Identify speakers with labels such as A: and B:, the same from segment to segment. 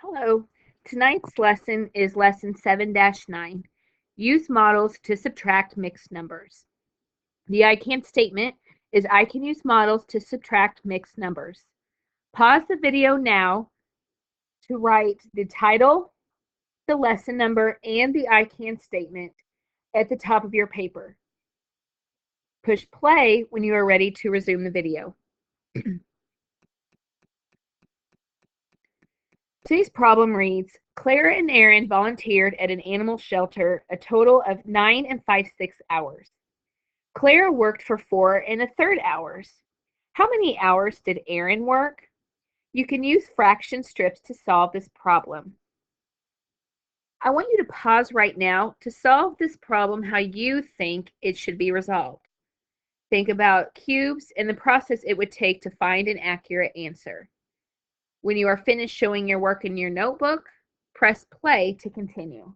A: Hello, tonight's lesson is lesson 7-9. Use models to subtract mixed numbers. The I can statement is I can use models to subtract mixed numbers. Pause the video now to write the title, the lesson number, and the I can statement at the top of your paper. Push play when you are ready to resume the video. Today's problem reads, Clara and Aaron volunteered at an animal shelter a total of 9 5/6 hours. Clara worked for 4 1/3 hours. How many hours did Aaron work? You can use fraction strips to solve this problem. I want you to pause right now to solve this problem how you think it should be resolved. Think about cubes and the process it would take to find an accurate answer. When you are finished showing your work in your notebook, press play to continue.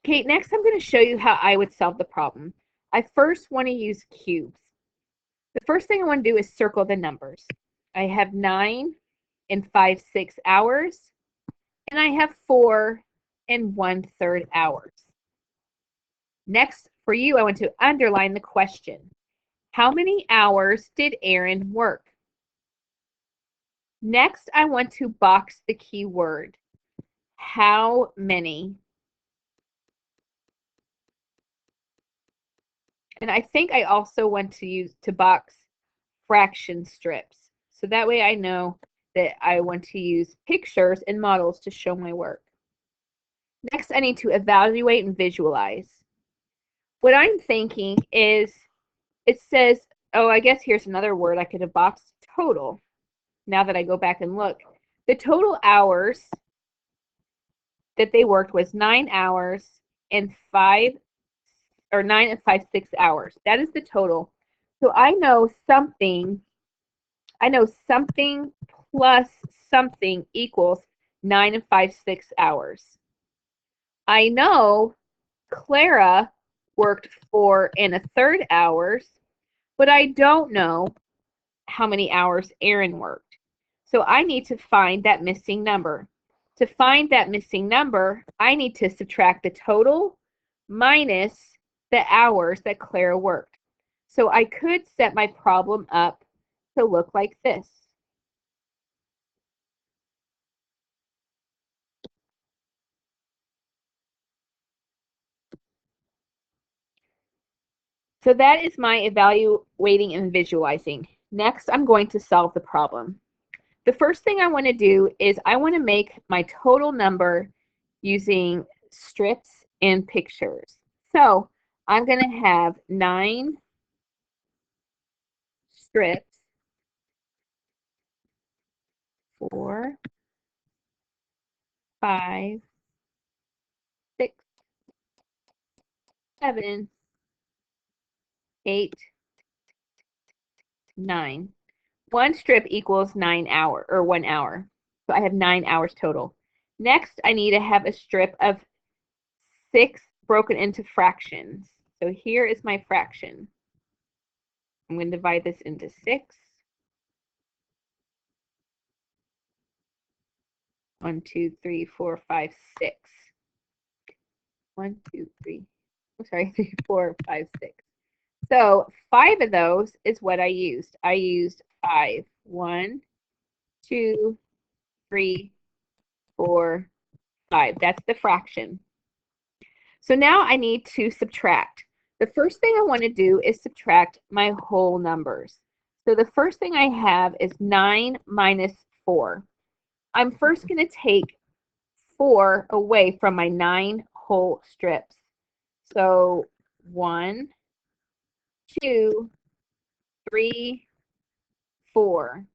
A: Okay, next I'm going to show you how I would solve the problem. I first want to use cubes. The first thing I want to do is circle the numbers. I have 9 5/6 hours, and I have 4 1/3 hours. Next, for you, I want to underline the question. How many hours did Aaron work? Next, I want to box the keyword. How many? And I think I also want to box fraction strips. So that way I know that I want to use pictures and models to show my work. Next, I need to evaluate and visualize. What I'm thinking is, it says, oh, I guess here's another word I could have boxed, total. Now that I go back and look, the total hours that they worked was 9 hours and 9 5/6 hours. That is the total. So I know something plus something equals 9 5/6 hours. I know Clara worked 4 1/3 hours, but I don't know how many hours Aaron worked. So I need to find that missing number. To find that missing number, I need to subtract the total minus the hours that Clara worked. So I could set my problem up to look like this. So that is my evaluating and visualizing. Next, I'm going to solve the problem. The first thing I want to do is I want to make my total number using strips and pictures. So I'm going to have 9 strips, 4, 5, 6, 7, 8, 9. One strip equals 9 hours, or 1 hour. So I have 9 hours total. Next, I need to have a strip of 6 broken into fractions. So here is my fraction. I'm going to divide this into 6. 1, 2, 3, 4, 5, 6. 1, 2, 3. I'm sorry, 3, 4, 5, 6. So 5 of those is what I used. I used 5. 1, 2, 3, 4, 5. That's the fraction. So now I need to subtract. The first thing I want to do is subtract my whole numbers. So the first thing I have is 9 minus 4. I'm first going to take 4 away from my 9 whole strips. So 1, 2, 3, 4,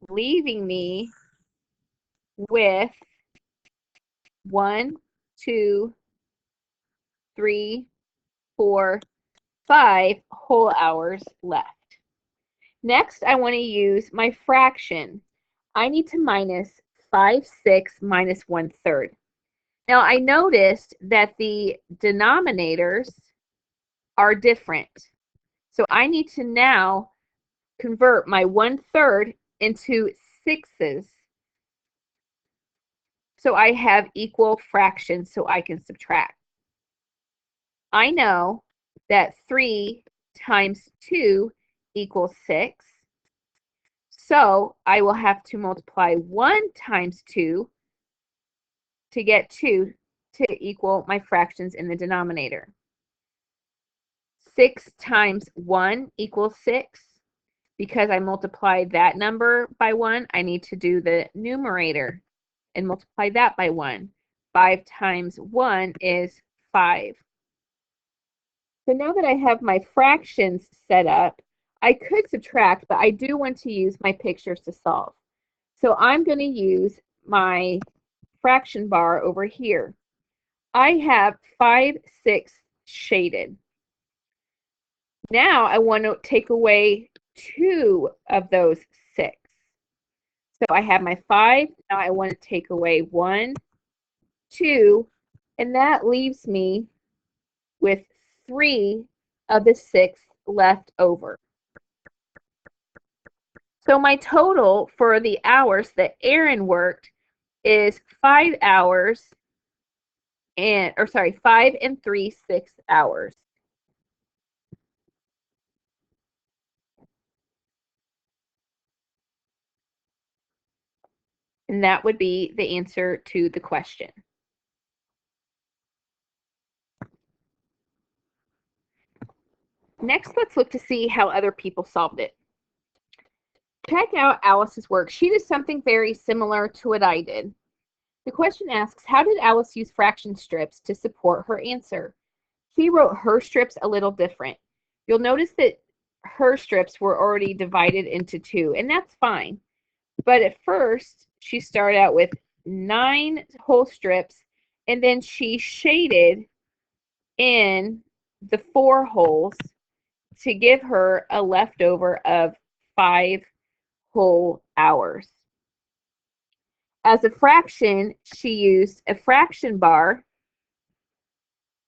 A: leaving me with 1, 2, 3, 4, 5 whole hours left. Next, I want to use my fraction. I need to minus 5/6 minus 1/3. Now, I noticed that the denominators are different. So I need to now convert my 1/3 into sixes. So I have equal fractions so I can subtract. I know that 3 times 2 equals 6. So I will have to multiply 1 times 2 to get 2 to equal my fractions in the denominator. 6 times 1 equals 6. Because I multiplied that number by 1, I need to do the numerator and multiply that by 1. 5 times 1 is 5. So now that I have my fractions set up, I could subtract, but I do want to use my pictures to solve. So I'm going to use my fraction bar over here. I have 5, 6 shaded. Now I want to take away 2 of those 6. So I have my 5. Now I want to take away 1, 2, and that leaves me with 3 of the 6 left over. So my total for the hours that Aaron worked is 5 hours and, 5 and 3, 6 hours. And that would be the answer to the question. Next, let's look to see how other people solved it. Check out Alice's work. She did something very similar to what I did. The question asks, how did Alice use fraction strips to support her answer? She wrote her strips a little different. You'll notice that her strips were already divided into 2, and that's fine. But at first, she started out with 9 whole strips, and then she shaded in the 4 holes to give her a leftover of 5 whole hours. As a fraction, she used a fraction bar.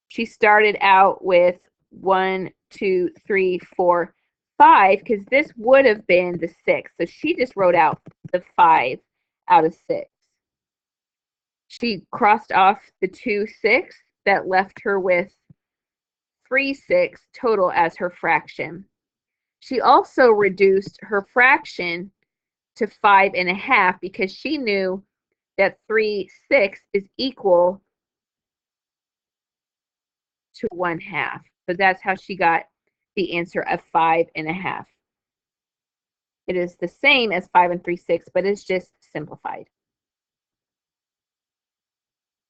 A: She started out with 1, 2, 3, 4, 5, because this would have been the 6. So she just wrote out the 5 out of 6. She crossed off the 2 6 that left her with 3 6 total as her fraction. She also reduced her fraction to 5.5 because she knew that 3 6 is equal to 1/2. So that's how she got the answer of 5.5. It is the same as 5 and 3 6, but it's just simplified.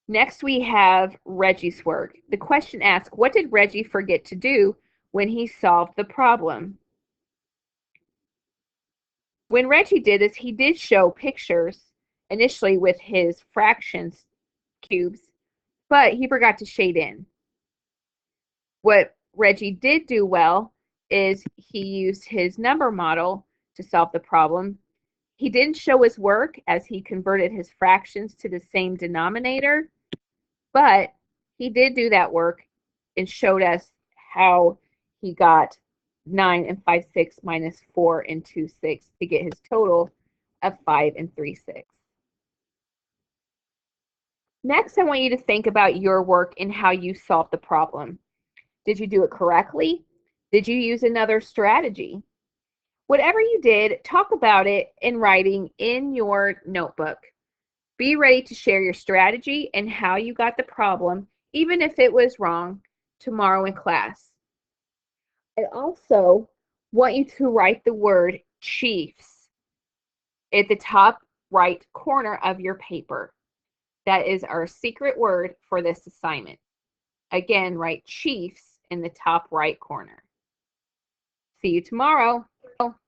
A: Next, we have Reggie's work. The question asks, what did Reggie forget to do when he solved the problem? When Reggie did this, he did show pictures initially with his fractions cubes, but he forgot to shade in. What Reggie did do well is he used his number model to solve the problem. He didn't show his work as he converted his fractions to the same denominator, but he did do that work and showed us how he got 9 and 5 6 minus 4 and 2 6 to get his total of 5 and 3 6. Next, I want you to think about your work and how you solved the problem. Did you do it correctly? Did you use another strategy? Whatever you did, talk about it in writing in your notebook. Be ready to share your strategy and how you got the problem, even if it was wrong, tomorrow in class. I also want you to write the word Chiefs at the top right corner of your paper. That is our secret word for this assignment. Again, write Chiefs in the top right corner. See you tomorrow.